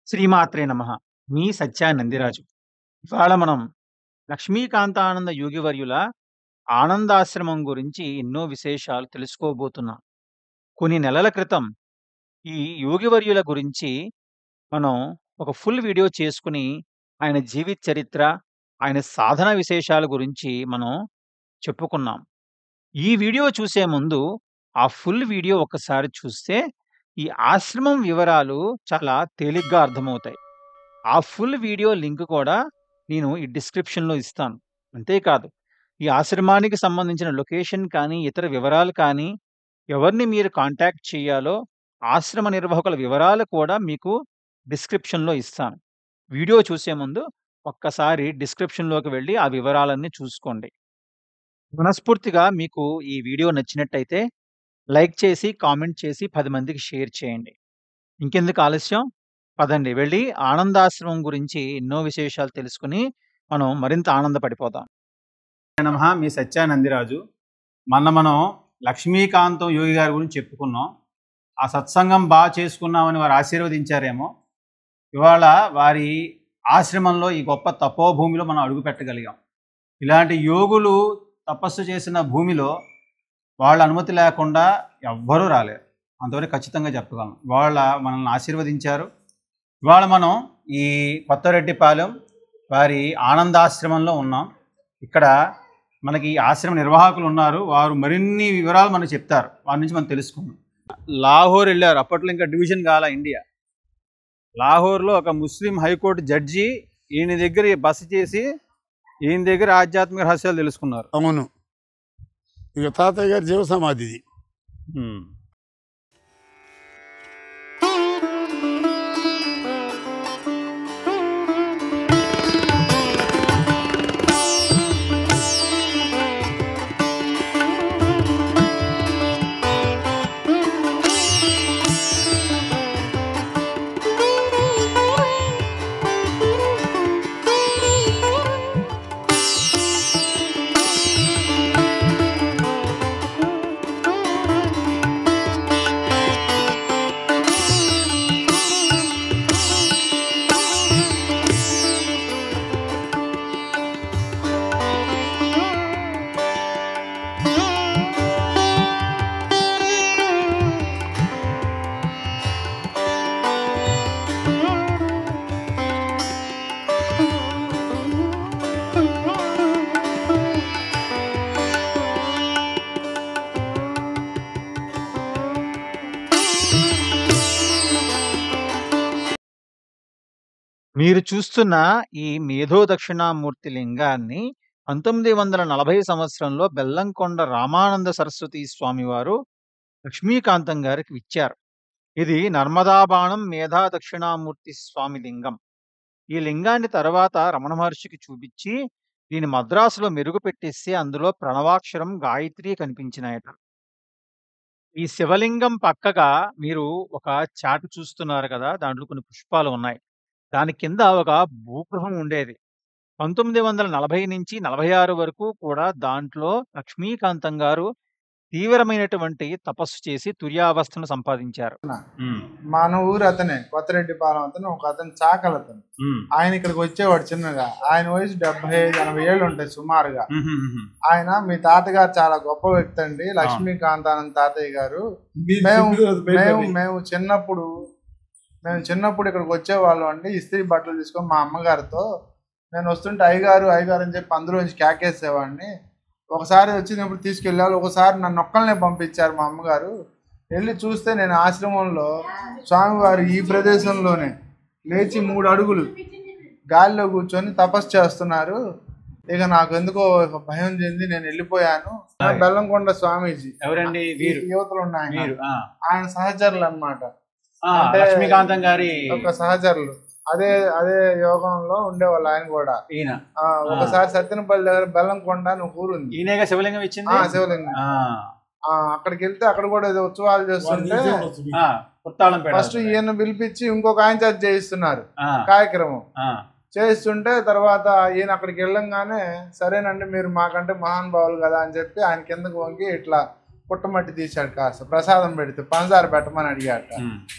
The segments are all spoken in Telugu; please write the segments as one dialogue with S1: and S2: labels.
S1: శ్రీమాత్రే నమః. మీ సత్యానందిరాజు. ఇవాళ మనం లక్ష్మీకాంతానంద యోగివర్యుల ఆనందాశ్రమం గురించి ఎన్నో విశేషాలు తెలుసుకోబోతున్నాం. కొన్ని నెలల క్రితం ఈ యోగివర్యుల గురించి మనం ఒక ఫుల్ వీడియో చేసుకొని ఆయన జీవిత చరిత్ర, ఆయన సాధన విశేషాల గురించి మనం చెప్పుకున్నాం. ఈ వీడియో చూసే ముందు ఆ ఫుల్ వీడియో ఒక్కసారి చూస్తే ఈ ఆశ్రమం వివరాలు చాలా తేలిగ్గా అర్థమవుతాయి. ఆ ఫుల్ వీడియో లింక్ కూడా నేను ఈ డిస్క్రిప్షన్‌లో ఇస్తాను. అంతేకాదు, ఈ ఆశ్రమానికి సంబంధించిన లొకేషన్ కానీ, ఇతర వివరాలు కానీ, ఎవరిని మీరు కాంటాక్ట్ చేయాలో, ఆశ్రమ నిర్వాహకుల వివరాలు కూడా మీకు డిస్క్రిప్షన్‌లో ఇస్తాను. వీడియో చూసే ముందు ఒక్కసారి డిస్క్రిప్షన్‌లోకి వెళ్లి ఆ వివరాలన్నీ చూసుకోండి. మనస్ఫూర్తిగా మీకు ఈ వీడియో నచ్చినట్టయితే లైక్ చేసి, కామెంట్ చేసి 10 మందికి షేర్ చేయండి. ఇంకెందుకు ఆలస్యం? పదండి వెళ్లి ఆనందాశ్రమం గురించి ఎన్నో విశేషాలు తెలుసుకొని మనం మరింత ఆనందపడిపోదాం. నమః. మీ సత్యానందిరాజు. మనం లక్ష్మీకాంతం యోగి గారి గురించి చెప్పుకున్నాం. ఆ సత్సంగం బాగా చేసుకున్నామని వారు ఆశీర్వదించారేమో. ఇవాళ వారి ఆశ్రమంలో ఈ గొప్ప తపోభూమిలో మనం అడుగు పెట్టగలిగాం. ఇలాంటి యోగులు తపస్సు చేసిన భూమిలో వాళ్ళ అనుమతి లేకుండా ఎవ్వరూ రాలేరు. అంతవరకు ఖచ్చితంగా చెప్పగలం. వాళ్ళ మనల్ని ఆశీర్వదించారు. ఇవాళ మనం ఈ కొత్తరెడ్డిపాలెం వారి ఆనందాశ్రమంలో ఉన్నాం. ఇక్కడ మనకి ఆశ్రమ నిర్వాహకులు ఉన్నారు. వారు మరిన్ని వివరాలు మనకు చెప్తారు. వారి నుంచి మనం తెలుసుకుందాం. లాహోర్ వెళ్ళారు. అప్పట్లో ఇంకా డివిజన్ కాల ఇండియా. లాహోర్లో ఒక ముస్లిం హైకోర్టు జడ్జి ఈయన దగ్గర బస చేసి ఈయన దగ్గర ఆధ్యాత్మిక రహస్యాలు తెలుసుకున్నారు.
S2: అవును. ఇక తాతయ్య గారి జీవ సమాధిది.
S1: మీరు చూస్తున్న ఈ మేధో దక్షిణామూర్తి లింగాన్ని 1940 సంవత్సరంలో బెల్లంకొండ రామానంద సరస్వతి స్వామివారు లక్ష్మీకాంతం గారికి ఇచ్చారు. ఇది నర్మదాబాణం మేధా దక్షిణామూర్తి స్వామి లింగం. ఈ లింగాన్ని తర్వాత రమణ మహర్షికి చూపించి దీని మద్రాసులో మెరుగు పెట్టేస్తే అందులో ప్రణవాక్షరం గాయత్రి కనిపించినాయట. ఈ శివలింగం పక్కగా మీరు ఒక చాటు చూస్తున్నారు కదా, దాంట్లో కొన్ని పుష్పాలు ఉన్నాయి. దాని కింద ఒక భూగృహం ఉండేది. 1940 నుంచి 46 వరకు కూడా దాంట్లో లక్ష్మీకాంతం గారు తీవ్రమైనటువంటి తపస్సు చేసి తుర్యావస్థను సంపాదించారు.
S3: మన ఊరు అతనే కొత్తరెడ్డిపాలెం అతను, ఒక అతను చాకలి అతను. ఆయన ఇక్కడికి వచ్చేవాడు చిన్నగా. ఆయన వయసు 75-80 ఏళ్ళు ఉంటాయి సుమారుగా. ఆయన మీ తాతగారు చాలా గొప్ప వ్యక్తి అండి, లక్ష్మీకాంతానంద తాతయ్య గారు. మేము చిన్నప్పుడు ఇక్కడికి వచ్చేవాళ్ళం అండి, ఇస్త్రీ బట్టలు తీసుకొని మా అమ్మగారితో. నేను వస్తుంటే అయ్యగారు అని చెప్పి అందులోంచి కేకేసేవాడిని. ఒకసారి వచ్చినప్పుడు తీసుకెళ్ళాలి, ఒకసారి నన్ను ఒక్కళ్ళనే పంపించారు మా అమ్మగారు. వెళ్ళి చూస్తే నేను ఆశ్రమంలో స్వామివారు ఈ ప్రదేశంలోనే లేచి 3 అడుగులు గాలిలో కూర్చొని తపస్సు చేస్తున్నారు. ఇక నాకు ఎందుకో భయం చెంది నేను వెళ్ళిపోయాను. బెల్లంకొండ స్వామీజీ,
S1: ఎవరండి?
S3: యువతలు ఉన్నాయి, ఆయన సహచరులు అన్నమాట.
S1: లక్ష్మీకాంతం గారి
S3: ఒక సహచరులు. అదే యోగంలో ఉండేవాళ్ళు ఆయన కూడా.
S1: ఈయన
S3: ఒకసారి సత్యనపల్లి దగ్గర బెల్లంకొండ అని ఒక ఊరు ఉంది.
S1: ఈయనగా శివలింగం ఇచ్చింది.
S3: శివలింగం. అక్కడికి వెళ్తే అక్కడ కూడా ఏదో ఉత్సవాలు చేస్తుంటే ఫస్ట్ ఈయన పిలిపించి ఇంకొక ఆయన చేత చేయిస్తున్నారు కార్యక్రమం. చేయిస్తుంటే తర్వాత ఈయన అక్కడికి వెళ్ళంగానే సరేనండి మీరు మాకంటే మహానుభావులు కదా అని చెప్పి ఆయన కిందకు వంగి ఇట్లా పుట్టమట్టి తీశాడు కాస్త ప్రసాదం పెడితే పంచదార పెట్టమని అడిగాట.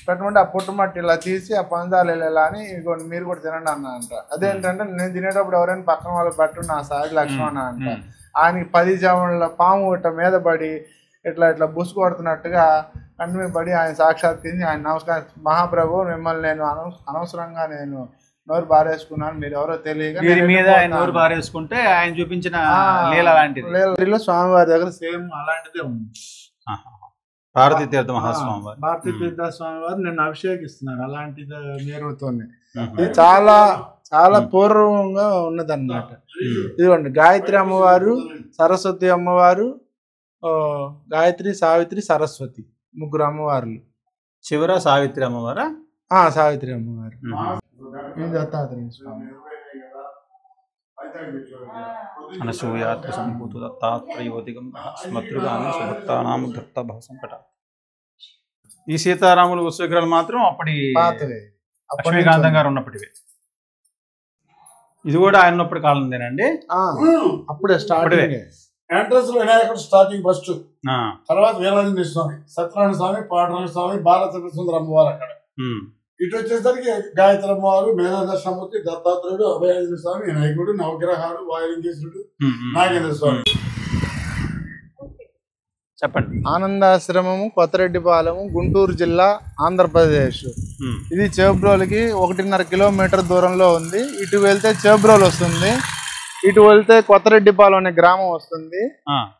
S3: పెట్టమంటే ఆ పుట్టమట్టి ఇలా తీసి ఆ పంచదార ఇలా అని ఇదిగోండి మీరు కూడా తినండి అన్నానంట. అదేంటంటే నేను తినేటప్పుడు ఎవరైనా పక్కన వాళ్ళు పెట్టు నా సాగి లక్ష్మణ అంట. ఆయనకి 10 జాముల పాము ఇట్లా మీద పడి ఇట్లా బుసు కొడుతున్నట్టుగా కన్ను మీద పడి ఆయన సాక్షాత్కరించి ఆయన నమస్కారం, మహాప్రభు మిమ్మల్ని నేను అనవసరంగా నేను నోరు బారేసుకున్నాను, మీరు ఎవరో తెలియక
S1: నోరు బారేసుకుంటే ఆయన చూపించిన లీల అలాంటిది.
S3: లీలలో స్వామివారి దగ్గర సేమ్ అలాంటిదే ఉంది.
S1: భారతీ తీర్థ మహాస్వామి వారు,
S3: భారతీ తీర్థ స్వామి వారు నేను అభిషేకిస్తున్నారు అలాంటిది నీరుతోనే. ఇది చాలా చాలా పూర్వంగా ఉన్నదన్నమాట. ఇదిగోండి గాయత్రి అమ్మవారు, సరస్వతి అమ్మవారు, గాయత్రి, సావిత్రి, సరస్వతి ముగ్గురు అమ్మవార్లు.
S1: చివర సావిత్రి అమ్మవారా?
S3: సావిత్రి అమ్మవారు. దత్తాత్రేయ స్వామి.
S1: అనసూయాత్మ సంభూత దత్తాత్రేయోదిగం స్మతృగామి సుభక్తానాం దత్త భవ సంకట. ఈ సీతారాములు విగ్రహాలు మాత్రం అప్పటి లక్ష్మీకాంతం గారు ఉన్నప్పటివే. ఇది కూడా ఆయన ఉన్నప్పటి కాలందేనండి?
S3: అప్పుడే స్టార్టింగ్.
S2: ఎంట్రన్స్ లో వినాయకుడు స్టార్టింగ్ ఫస్ట్, తర్వాత వీరాంజనేయ స్వామి, సత్యనారాయణ స్వామి, పాండురంగ స్వామి, బాలచంద్ర సుందర అమ్మవారు అక్కడ. ఇటు వచ్చేసరికి గాయత్రి అమ్మవారు, మేధాదర్శమూర్తి, దత్తాత్రేయుడు, అభయాంజనేయ స్వామి, వినాయకుడు, నవగ్రహాలు, వాయులింగేశ్వరుడు, నాగేంద్ర స్వామి.
S1: చెప్పండి.
S3: ఆనందాశ్రమము, కొత్తరెడ్డిపాలెము, గుంటూరు జిల్లా, ఆంధ్రప్రదేశ్. ఇది చేబ్రోలుకి 1.5 కిలోమీటర్ దూరంలో ఉంది. ఇటు వెళ్తే చేబ్రోలు వస్తుంది, ఇటు వెళ్తే కొత్తరెడ్డిపాలెం అనే గ్రామం వస్తుంది.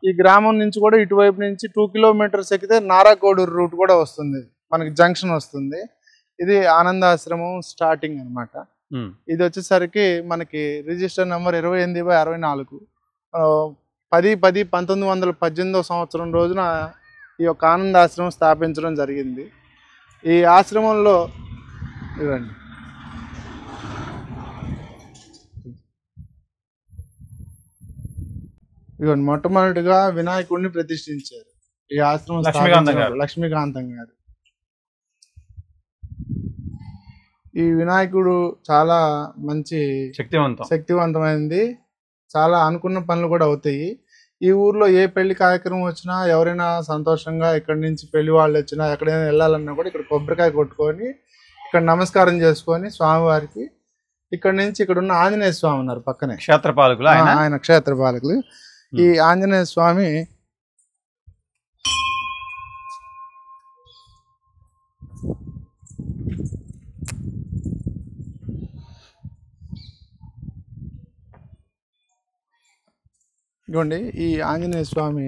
S3: ఈ గ్రామం నుంచి కూడా ఇటువైపు నుంచి 2 కిలోమీటర్స్ ఎక్కితే నారాకోడూరు రూట్ కూడా వస్తుంది, మనకి జంక్షన్ వస్తుంది. ఇది ఆనందాశ్రమం స్టార్టింగ్ అనమాట. ఇది వచ్చేసరికి మనకి రిజిస్టర్ నెంబర్ 28/64 10/10/1918 సంవత్సరం రోజున ఈ యొక్క ఆనందాశ్రమం స్థాపించడం జరిగింది. ఈ ఆశ్రమంలో ఇవ్వండి మొట్టమొదటిగా వినాయకుడిని ప్రతిష్ఠించారు ఈ ఆశ్రమం లక్ష్మీకాంతం గారు. ఈ వినాయకుడు చాలా మంచి శక్తివంతమైంది, చాలా అనుకున్న పనులు కూడా అవుతాయి. ఈ ఊర్లో ఏ పెళ్లి కార్యక్రమం వచ్చినా, ఎవరైనా సంతోషంగా ఇక్కడి నుంచి పెళ్లి వాళ్ళు వచ్చినా, ఎక్కడైనా వెళ్ళాలన్నా కూడా ఇక్కడ కొబ్బరికాయ కొట్టుకొని ఇక్కడ నమస్కారం చేసుకొని స్వామివారికి, ఇక్కడ నుంచి ఇక్కడ ఉన్న ఆంజనేయ స్వామి ఉన్నారు పక్కనే,
S1: క్షేత్రపాలకులు
S3: ఆయన క్షేత్రపాలకులు. ఈ ఆంజనేయ స్వామి ఇదిగోండి, ఈ ఆంజనేయ స్వామి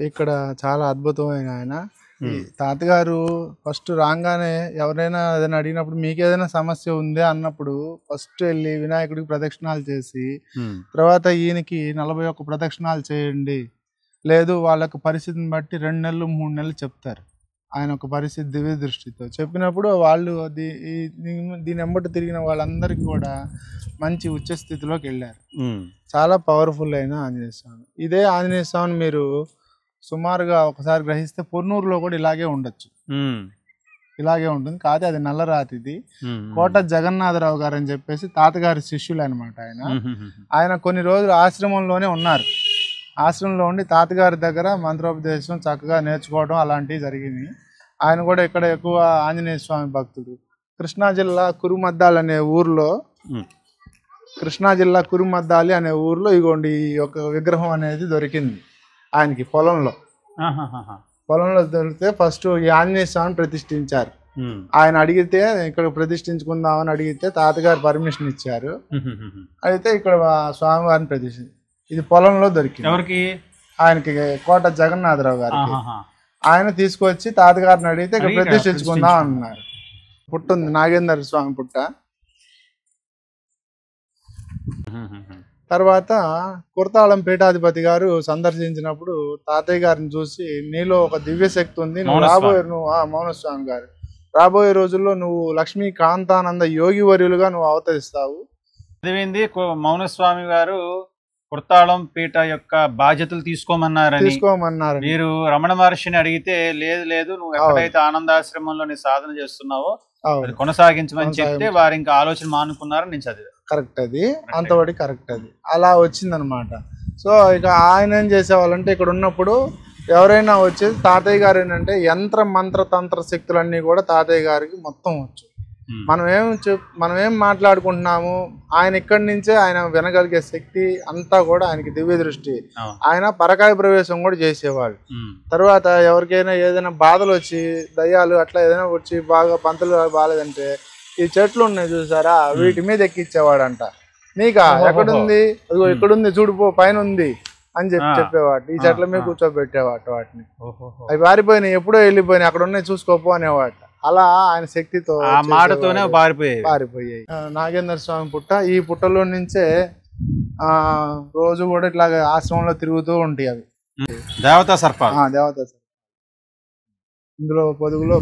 S3: ఇక్కడ చాలా అద్భుతమైన ఆయన. ఈ తాతగారు ఫస్ట్ రాగానే ఎవరైనా ఏదైనా అడిగినప్పుడు మీకు ఏదైనా సమస్య ఉందే అన్నప్పుడు ఫస్ట్ వెళ్ళి వినాయకుడికి ప్రదక్షిణాలు చేసి, తర్వాత ఈయనకి 41 ప్రదక్షిణాలు చేయండి, లేదు వాళ్ళకు పరిస్థితిని బట్టి 2 నెలలు 3 నెలలు చెప్తారు. ఆయన ఒక పరిస్థితి దివ్య దృష్టితో చెప్పినప్పుడు వాళ్ళు దీని వెంబడి తిరిగిన వాళ్ళందరికీ కూడా మంచి ఉచ్చ స్థితిలోకి వెళ్ళారు. చాలా పవర్ఫుల్ అయిన ఆంజనేయ స్వామి. ఇదే ఆంజనేయ స్వామిని మీరు సుమారుగా ఒకసారి గ్రహిస్తే పొన్నూరులో కూడా ఇలాగే ఉండొచ్చు, ఇలాగే ఉంటుంది. కాదు అది నల్లరాతిది. కోట జగన్నాథరావు గారు అని చెప్పేసి తాతగారి శిష్యులు అనమాట. ఆయన కొన్ని రోజులు ఆశ్రమంలోనే ఉన్నారు. ఆశ్రమంలో ఉండి తాతగారి దగ్గర మంత్రోపదేశం చక్కగా నేర్చుకోవడం అలాంటివి జరిగింది. ఆయన కూడా ఇక్కడ ఎక్కువ ఆంజనేయ స్వామి భక్తుడు. కృష్ణా జిల్లా కురుమద్దాలి అనే ఊర్లో, కురుమద్దాలి అనే ఊర్లో ఇగోండి ఈ యొక్క విగ్రహం అనేది దొరికింది ఆయనకి పొలంలో. దొరికితే ఫస్ట్ ఈ ఆంజనేయ స్వామిని ప్రతిష్ఠించారు. ఆయన అడిగితే ఇక్కడ ప్రతిష్ఠించుకుందామని అడిగితే తాతగారు పర్మిషన్ ఇచ్చారు. అయితే ఇక్కడ స్వామివారిని ప్రతిష్ఠి ఇది పొలంలో దొరికింది.
S1: ఎవరికి?
S3: ఆయనకి కోట జగన్నాథరావు గారికి. ఆయన తీసుకొచ్చి తాతగారిని అడిగితే ఇక్కడ ప్రతిష్ఠించుకుందాం అన్నారు. పుట్ట ఉంది, నాగేంద్ర స్వామి పుట్ట. తర్వాత కుర్తాళం పీఠాధిపతి గారు సందర్శించినప్పుడు తాతయ్య గారిని చూసి, నీలో ఒక దివ్య శక్తి ఉంది, మౌనస్వామి గారు రాబోయే రోజుల్లో నువ్వు లక్ష్మీకాంతానంద యోగి వర్యులుగా నువ్వు అవతరిస్తావు.
S1: చదివింది మౌనస్వామి గారు కుర్తాళం పీఠ యొక్క బాధ్యతలు తీసుకోమన్నారు. మీరు రమణ మహర్షిని అడిగితే లేదు నువ్వు ఎక్కడైతే ఆనందాశ్రమంలో నీ సాధన చేస్తున్నావో అది కొనసాగించమని చెప్తే వారు ఇంకా ఆలోచన మానుకున్నారని నేను చదివా.
S3: కరెక్ట్, అది అంతవరకు కరెక్ట్. అది అలా వచ్చిందనమాట. సో ఇక ఆయన ఏం చేసేవాళ్ళంటే ఇక్కడ ఉన్నప్పుడు ఎవరైనా వచ్చేది తాతయ్య గారు ఏంటంటే యంత్ర మంత్ర తంత్ర శక్తులన్నీ కూడా తాతయ్య గారికి మొత్తం వచ్చు. మనం ఏం మాట్లాడుకుంటున్నాము, ఆయన ఇక్కడి నుంచే ఆయన వినగలిగే శక్తి అంతా కూడా ఆయనకి దివ్య దృష్టి. ఆయన పరకాయ ప్రవేశం కూడా చేసేవాళ్ళు. తర్వాత ఎవరికైనా ఏదైనా బాధలు వచ్చి దయ్యాలు అట్లా ఏదైనా వచ్చి బాగా పంతులు బాగాలేదంటే ఈ చెట్లు ఉన్నాయి చూసారా, వీటి మీద ఎక్కిచ్చేవాడంట. నీకా ఎక్కడుంది, అదిగో ఇక్కడుంది చూడుపో పైన ఉంది అని చెప్పేవాడు. ఈ చెట్ల మీద కూర్చోబెట్టేవాట వాటిని. అవి పారిపోయినాయి, ఎప్పుడో వెళ్ళిపోయినాయి, అక్కడ ఉన్నాయి చూసుకోపో అనేవాట. అలా ఆయన శక్తితో
S1: మాటతోనే పారిపోయాయి.
S3: నాగేంద్ర స్వామి పుట్ట, ఈ పుట్టలో నుంచే రోజు కూడా ఇట్లాగ ఆశ్రమంలో తిరుగుతూ ఉంటాయి అవి
S1: దేవతా సర్పాలు.
S3: ఇందులో పొదుగులో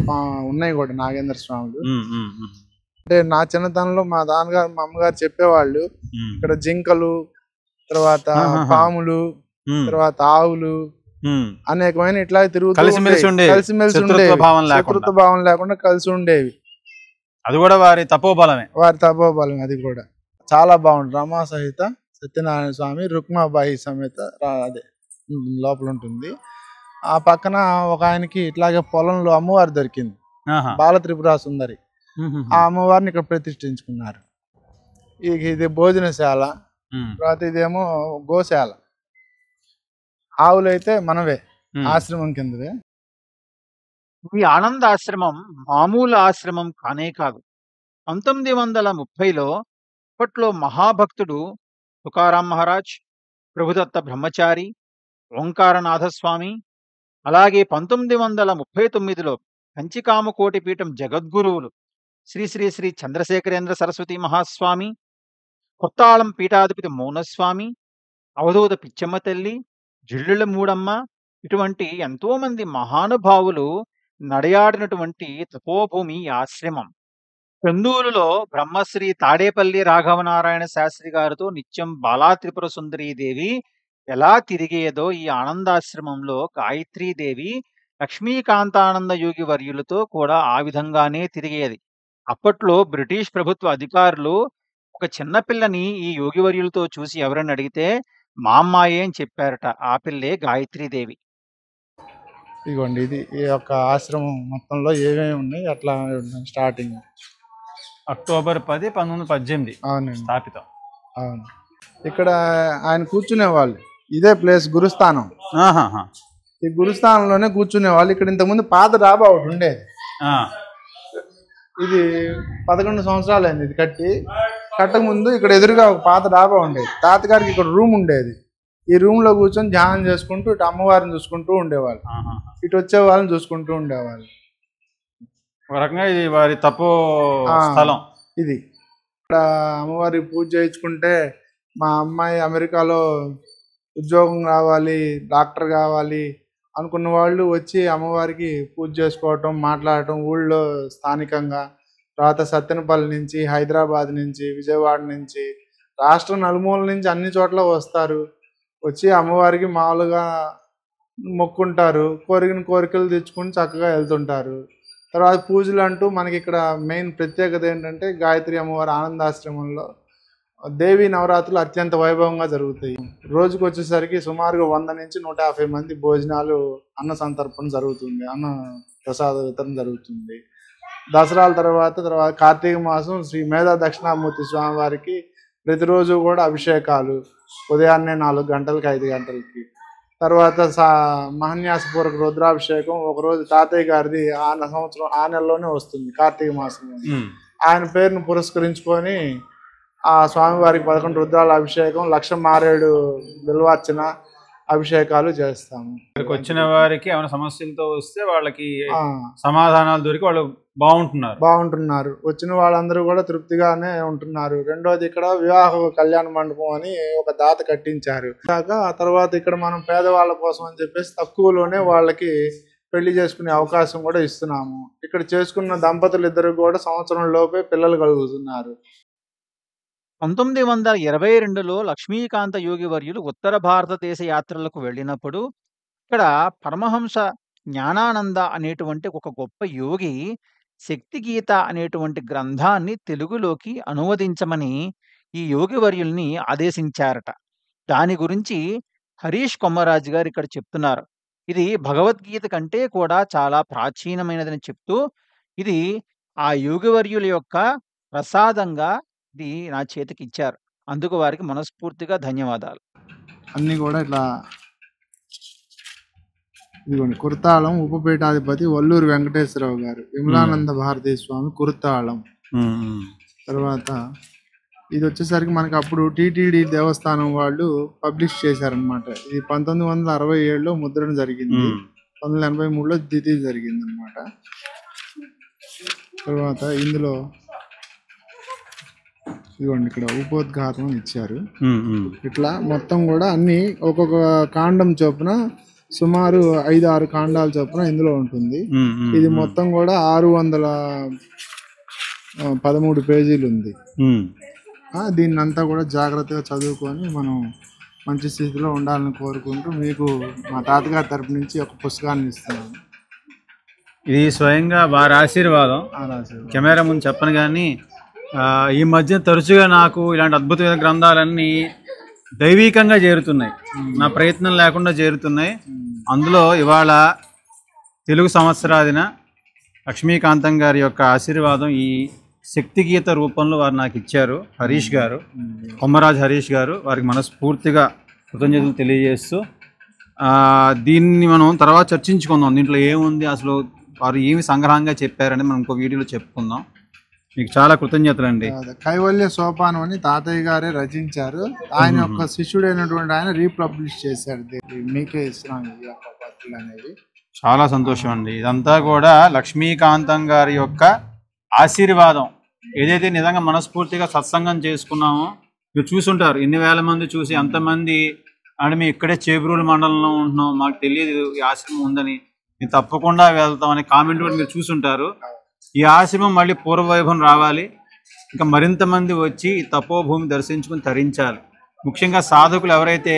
S3: ఉన్నాయి కూడా నాగేంద్ర స్వాములు. అంటే నా చిన్నతనంలో మా నాన్నగారు మా అమ్మగారు చెప్పేవాళ్ళు, ఇక్కడ జింకలు, తర్వాత పాములు, తర్వాత ఆవులు అనేకమైన ఇట్లా తిరుగుతూ కలిసిమెలిసి ఉండేవి, శత్రుత్వ భావం లేకుండా కలిసి ఉండేవి.
S1: అది కూడా వారి తపోబలమే.
S3: అది కూడా చాలా బాగుంటుంది. రమా సహిత సత్యనారాయణ స్వామి రుక్మాబాయి సమేత అదే లోపల ఉంటుంది. ఆ పక్కన ఒక ఆయనకి ఇట్లాగే పొలంలో అమ్మవారు దొరికింది, బాల త్రిపురా సుందరి. ఆ అమ్మవారిని ఇక్కడ ప్రతిష్ఠించుకున్నారు. ఇది భోజనశాల, తర్వాత ఇదేమో గోశాల. ఆవులైతే మనవే, ఆశ్రమం కిందవే.
S1: ఈ ఆనందాశ్రమం మామూలు ఆశ్రమం కానే కాదు. 1930లో అప్పట్లో మహాభక్తుడు తుకారాం మహారాజ్, ప్రభుదత్త బ్రహ్మచారి, ఓంకారనాథస్వామి, అలాగే 1939లో కంచికామకోటి పీఠం జగద్గురువులు శ్రీ శ్రీ శ్రీ చంద్రశేఖరేంద్ర సరస్వతి మహాస్వామి, కొత్తాళం పీఠాధిపతి మౌనస్వామి, అవధూత పిచ్చమ్మ తల్లి, జిల్లుల మూడమ్మ, ఇటువంటి ఎంతో మంది మహానుభావులు నడయాడినటువంటి తపోభూమి ఆశ్రమం. చందూరులో బ్రహ్మశ్రీ తాడేపల్లి రాఘవనారాయణ శాస్త్రి గారితో నిత్యం బాలా త్రిపుర సుందరీదేవి ఎలా తిరిగేదో ఈ ఆనందాశ్రమంలో గాయత్రీదేవి లక్ష్మీకాంతానంద యోగి వర్యులతో కూడా ఆ విధంగానే తిరిగేది. అప్పట్లో బ్రిటిష్ ప్రభుత్వ అధికారులు ఒక చిన్నపిల్లని ఈ యోగివర్యులతో చూసి ఎవరని అడిగితే మా అమ్మాయే అని చెప్పారట. ఆ పిల్లే గాయత్రీదేవి.
S3: ఇదిగోండి, ఇది ఈ యొక్క ఆశ్రమం మొత్తంలో ఏమేమి ఉన్నాయి అట్లా స్టార్టింగ్
S1: అక్టోబర్ 10, 1918
S3: అవునండి
S1: స్థాపితం.
S3: అవును. ఇక్కడ ఆయన కూర్చునే వాళ్ళు, ఇదే ప్లేస్ గురుస్థానం. ఈ గురుస్థానంలోనే కూర్చునే వాళ్ళు. ఇక్కడ ఇంతకుముందు పాత డాబా ఒకటి ఉండేది. ఇది 11 సంవత్సరాలు అయింది ఇది కట్టక ముందు. ఇక్కడ ఎదురుగా ఒక పాత డాబా ఉండేది. తాతగారికి ఇక్కడ రూమ్ ఉండేది. ఈ రూమ్ లో కూర్చొని ధ్యానం చేసుకుంటూ ఇటు అమ్మవారిని చూసుకుంటూ ఉండేవాళ్ళు, ఇటు వచ్చే వాళ్ళని చూసుకుంటూ ఉండేవాళ్ళు.
S1: ఒక రకంగా ఇది వారి తపో స్థలం.
S3: ఇది ఇక్కడ అమ్మవారి పూజ చేయించుకుంటే మా అమ్మాయి అమెరికాలో ఉద్యోగం కావాలి, డాక్టర్ కావాలి అనుకున్న వాళ్ళు వచ్చి అమ్మవారికి పూజ చేసుకోవటం, మాట్లాడటం ఊళ్ళో స్థానికంగా. తర్వాత సత్తెనపల్లి నుంచి, హైదరాబాద్ నుంచి, విజయవాడ నుంచి, రాష్ట్రం నలుమూల నుంచి అన్ని చోట్ల వస్తారు. వచ్చి అమ్మవారికి మామూలుగా మొక్కుంటారు, కోరికను కోరికలు తెచ్చుకుని చక్కగా వెళ్తుంటారు. తర్వాత పూజలు అంటూ మనకి ఇక్కడ మెయిన్ ప్రత్యేకత ఏంటంటే గాయత్రి అమ్మవారి ఆనందాశ్రమంలో దేవీ నవరాత్రులు అత్యంత వైభవంగా జరుగుతాయి. రోజుకు వచ్చేసరికి సుమారుగా 100 నుంచి 150 మంది భోజనాలు, అన్న సంతర్పణ జరుగుతుంది, అన్న ప్రసాద వితరణ జరుగుతుంది. దసరాల తర్వాత కార్తీక మాసం శ్రీ మేధా దక్షిణామూర్తి స్వామి వారికి ప్రతిరోజు కూడా అభిషేకాలు, ఉదయాన్నే 4 గంటలకి 5 గంటలకి. తర్వాత మహాన్యాసపూర్వక రుద్రాభిషేకం ఒకరోజు తాతయ్య గారిది ఆ నెలలోనే వస్తుంది, కార్తీక మాసం. ఆయన పేరును పురస్కరించుకొని ఆ స్వామివారికి 11 రుద్రాల అభిషేకం, 1,00,000 మారేడు బిల్వార్చన అభిషేకాలు చేస్తాము.
S1: వచ్చిన వారికి ఏమైనా సమస్యలతో వస్తే వాళ్ళకి సమాధానాలు దొరికి వాళ్ళు
S3: బాగుంటున్నారు. వచ్చిన వాళ్ళందరూ కూడా తృప్తిగానే ఉంటున్నారు. రెండోది ఇక్కడ వివాహ కళ్యాణ మండపం అని ఒక దాత కట్టించారు. ఆ తర్వాత ఇక్కడ మనం పేదవాళ్ళ కోసం అని చెప్పేసి తక్కువలోనే వాళ్ళకి పెళ్లి చేసుకునే అవకాశం కూడా ఇస్తున్నాము. ఇక్కడ చేసుకున్న దంపతులు ఇద్దరు కూడా సంవత్సరం లోపే పిల్లలు కలుగుతున్నారు.
S1: 1922లో లక్ష్మీకాంత యోగి వర్యులు ఉత్తర భారతదేశ యాత్రలకు వెళ్ళినప్పుడు ఇక్కడ పరమహంస జ్ఞానానంద అనేటువంటి ఒక గొప్ప యోగి శక్తి గీత అనేటువంటి గ్రంథాన్ని తెలుగులోకి అనువదించమని ఈ యోగి వర్యుల్ని ఆదేశించారట. దాని గురించి హరీష్ కొమ్మరాజు గారు ఇక్కడ చెప్తున్నారు. ఇది భగవద్గీత కంటే కూడా చాలా ప్రాచీనమైనదని చెప్తూ, ఇది ఆ యోగివర్యుల యొక్క ప్రసాదంగా ఇది నా చేతికిచ్చారు. అందుకు వారికి మనస్ఫూర్తిగా ధన్యవాదాలు.
S3: అన్నీ కూడా ఇట్లా ఇదిగోండి. కుర్తాళం ఉపపీఠాధిపతి వల్లూరు వెంకటేశ్వరరావు గారు, విమలానంద భారతీ స్వామి కుర్తాళం. తర్వాత ఇది వచ్చేసరికి మనకి అప్పుడు టీటీడీ దేవస్థానం వాళ్ళు పబ్లిష్ చేశారనమాట. ఇది 1967లో ముద్రణ జరిగింది, 1983లో ద్వితీయ జరిగింది అనమాట. తర్వాత ఇందులో ఇదిగోండి ఇక్కడ ఉపోద్ఘాతం అని ఇచ్చారు. ఇట్లా మొత్తం కూడా అన్ని ఒక్కొక్క కాండం చొప్పున సుమారు 5-6 కాండాల చొప్పున ఇందులో ఉంటుంది. ఇది మొత్తం కూడా 613 పేజీలు ఉంది. దీన్ని అంతా కూడా జాగ్రత్తగా చదువుకొని మనం మంచి స్థితిలో ఉండాలని కోరుకుంటూ మీకు మా తాతగారి తరపు నుంచి ఒక పుస్తకాన్ని ఇస్తున్నాను.
S4: ఇది స్వయంగా వారి ఆశీర్వాదం. కెమెరా ముందు చెప్పను కానీ ఈ మధ్య తరచుగా నాకు ఇలాంటి అద్భుతమైన గ్రంథాలన్నీ దైవీకంగా చేరుతున్నాయి, నా ప్రయత్నం లేకుండా చేరుతున్నాయి. అందులో ఇవాళ తెలుగు సంవత్సరాదిన లక్ష్మీకాంతం గారి యొక్క ఆశీర్వాదం ఈ శక్తి గీత రూపంలో వారు నాకు ఇచ్చారు. హరీష్ గారు, కొమ్మరాజు హరీష్ గారు, వారికి మనస్ఫూర్తిగా కృతజ్ఞతలు తెలియజేస్తూ దీన్ని మనం తర్వాత చర్చించుకుందాం. దీంట్లో ఏముంది, అసలు వారు ఏమి సంగ్రహంగా చెప్పారని మనం ఇంకో వీడియోలో చెప్పుకుందాం. మీకు చాలా కృతజ్ఞతలు అండి.
S3: కైవల్య సోపానం అని తాతయ్య గారే రచించారు. ఆయన యొక్క శిష్యుడైనటువంటి ఆయన రీపబ్లిష్ చేశారు. మీకే ఇస్తున్నాను ఈ యొక్క పత్రికలు అనేవి.
S4: చాలా సంతోషం అండి. ఇదంతా కూడా లక్ష్మీకాంతం గారి యొక్క ఆశీర్వాదం. ఏదైతే నిజంగా మనస్ఫూర్తిగా సత్సంగం చేసుకున్నామో మీరు చూసుంటారు, ఎన్ని వేల మంది చూసి ఎంతమంది అంటే మేము ఇక్కడే చేబ్రోలు మండలంలో ఉంటున్నాం, మాకు తెలియదు ఈ ఆశ్రమం ఉందని, మేము తప్పకుండా వెళ్తాం అనే కామెంట్ కూడా మీరు చూసుంటారు. ఈ ఆశ్రమం మళ్ళీ పూర్వవైభవం రావాలి, ఇంకా మరింత మంది వచ్చి ఈ తపోభూమి దర్శించుకుని తరించాలి. ముఖ్యంగా సాధకులు ఎవరైతే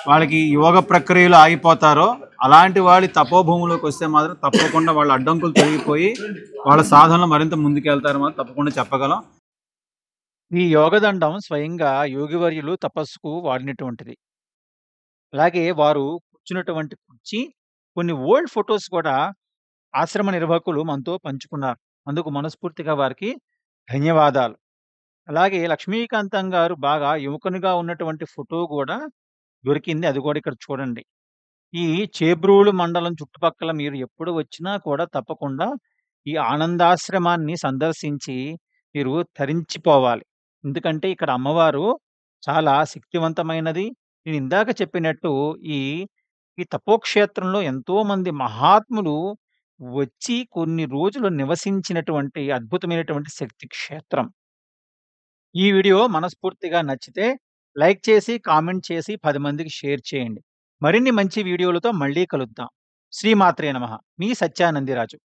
S4: వాళ్ళకి యోగ ప్రక్రియలు ఆగిపోతారో అలాంటి వాళ్ళు తపోభూమిలోకి వస్తే మాత్రం తప్పకుండా వాళ్ళ అడ్డంకులు తొలగిపోయి వాళ్ళ సాధనలో మరింత ముందుకెళ్తారు మాత్రం తప్పకుండా చెప్పగలం.
S1: ఈ యోగదండం స్వయంగా యోగివర్యులు తపస్సుకు వాడినటువంటిది. అలాగే వారు కూర్చున్నటువంటి కుర్చీ, కొన్ని ఓల్డ్ ఫొటోస్ కూడా ఆశ్రమ నిర్వాహకులు మనతో పంచుకున్నారు. అందుకు మనస్ఫూర్తిగా వారికి ధన్యవాదాలు. అలాగే లక్ష్మీకాంతం గారు బాగా యువకునిగా ఉన్నటువంటి ఫోటో కూడా దొరికింది. అది కూడా ఇక్కడ చూడండి. ఈ చేబ్రోలు మండలం చుట్టుపక్కల మీరు ఎప్పుడు వచ్చినా కూడా తప్పకుండా ఈ ఆనందాశ్రమాన్ని సందర్శించి మీరు తరించిపోవాలి. ఎందుకంటే ఇక్కడ అమ్మవారు చాలా శక్తివంతమైనది. నేను ఇందాక చెప్పినట్టు ఈ ఈ తపోక్షేత్రంలో ఎంతో మంది మహాత్ములు వచ్చి కొన్ని రోజులు నివసించినటువంటి అద్భుతమైనటువంటి శక్తి క్షేత్రం. ఈ వీడియో మనస్ఫూర్తిగా నచ్చితే లైక్ చేసి, కామెంట్ చేసి 10 మందికి షేర్ చేయండి. మరిన్ని మంచి వీడియోలతో మళ్ళీ కలుద్దాం. శ్రీమాత్రే నమః. మీ సత్యానందిరాజు.